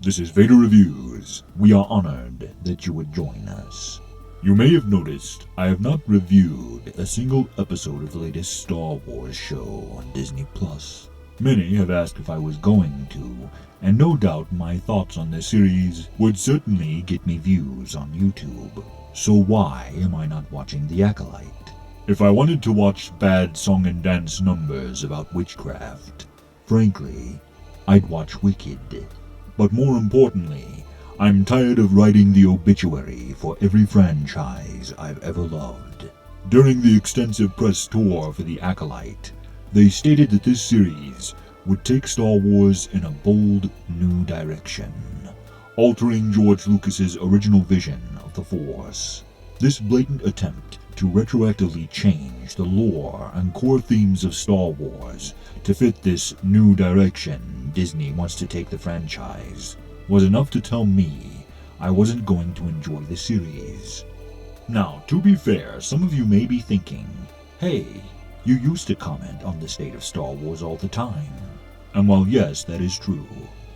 This is Vader Reviews. We are honored that you would join us. You may have noticed I have not reviewed a single episode of the latest Star Wars show on Disney+. Many have asked if I was going to, and no doubt my thoughts on this series would certainly get me views on YouTube. So why am I not watching The Acolyte? If I wanted to watch bad song and dance numbers about witchcraft, frankly, I'd watch Wicked. But more importantly, I'm tired of writing the obituary for every franchise I've ever loved. During the extensive press tour for The Acolyte, they stated that this series would take Star Wars in a bold new direction, altering George Lucas's original vision of the Force. This blatant attempt to retroactively change the lore and core themes of Star Wars to fit this new direction Disney wants to take the franchise was enough to tell me I wasn't going to enjoy the series. Now, to be fair, some of you may be thinking, hey, you used to comment on the state of Star Wars all the time. And while yes, that is true,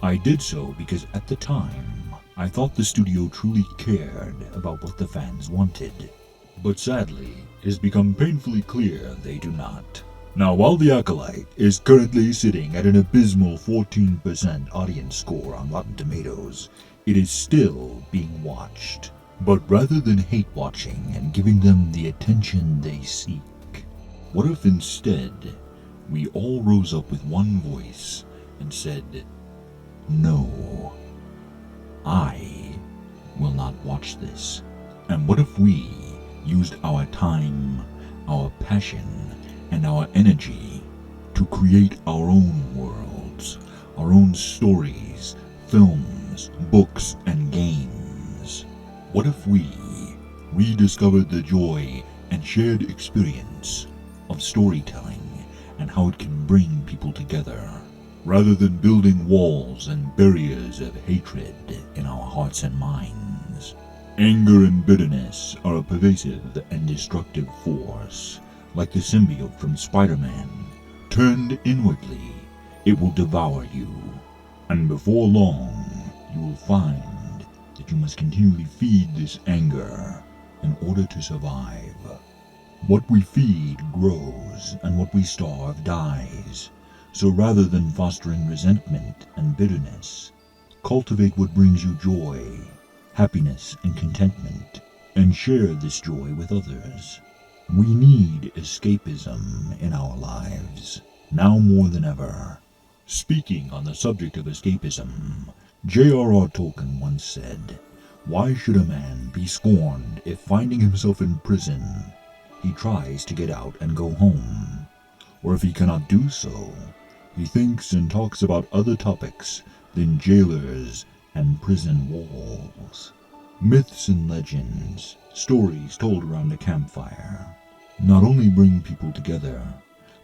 I did so because at the time, I thought the studio truly cared about what the fans wanted. But sadly, it has become painfully clear they do not. Now, while The Acolyte is currently sitting at an abysmal 14% audience score on Rotten Tomatoes, it is still being watched. But rather than hate watching and giving them the attention they seek, what if instead we all rose up with one voice and said, no, I will not watch this. And what if we used our time, our passion, and our energy to create our own worlds, our own stories, films, books, and games? What if we rediscovered the joy and shared experience of storytelling and how it can bring people together, rather than building walls and barriers of hatred in our hearts and minds? Anger and bitterness are a pervasive and destructive force. Like the symbiote from Spider-Man, turned inwardly, it will devour you. And before long, you will find that you must continually feed this anger in order to survive. What we feed grows, and what we starve dies. So rather than fostering resentment and bitterness, cultivate what brings you joy, happiness, and contentment, and share this joy with others. We need escapism in our lives, now more than ever. Speaking on the subject of escapism, J.R.R. Tolkien once said, "Why should a man be scorned if finding himself in prison, he tries to get out and go home? Or if he cannot do so, he thinks and talks about other topics than jailers and prison walls." Myths and legends, stories told around a campfire, not only bring people together,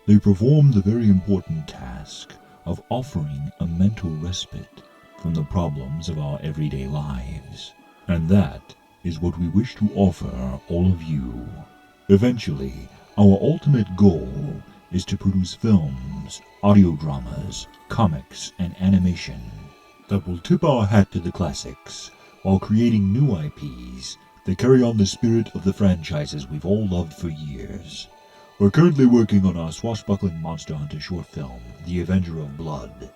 they perform the very important task of offering a mental respite from the problems of our everyday lives. And that is what we wish to offer all of you. Eventually, our ultimate goal is to produce films, audio dramas, comics, and animation that will tip our hat to the classics while creating new IPs that carry on the spirit of the franchises we've all loved for years. We're currently working on our swashbuckling monster hunter short film, The Avenger of Blood,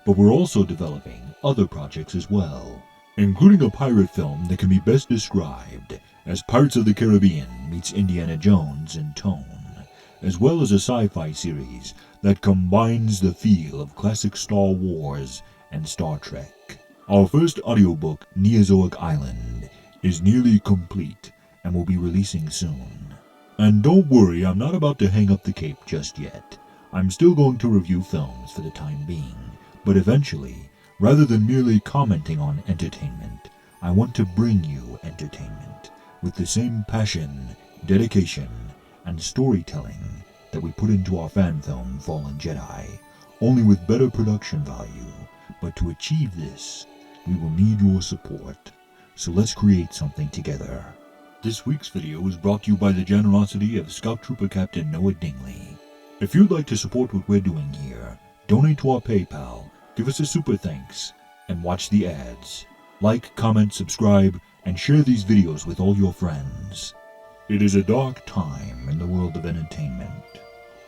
but we're also developing other projects as well, including a pirate film that can be best described as Pirates of the Caribbean meets Indiana Jones in tone, as well as a sci-fi series that combines the feel of classic Star Wars and Star Trek. Our first audiobook, Neozoic Island, is nearly complete and will be releasing soon. And don't worry, I'm not about to hang up the cape just yet. I'm still going to review films for the time being, but eventually, rather than merely commenting on entertainment, I want to bring you entertainment with the same passion, dedication, and storytelling that we put into our fan film Fallen Jedi, only with better production value. But to achieve this, we will need your support. So let's create something together. This week's video is brought to you by the generosity of Scout Trooper Captain Noah Dingley. If you'd like to support what we're doing here, donate to our PayPal, give us a super thanks, and watch the ads. Like, comment, subscribe, and share these videos with all your friends. It is a dark time in the world of entertainment,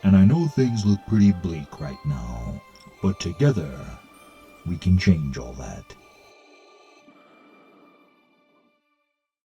and I know things look pretty bleak right now, but together, we can change all that.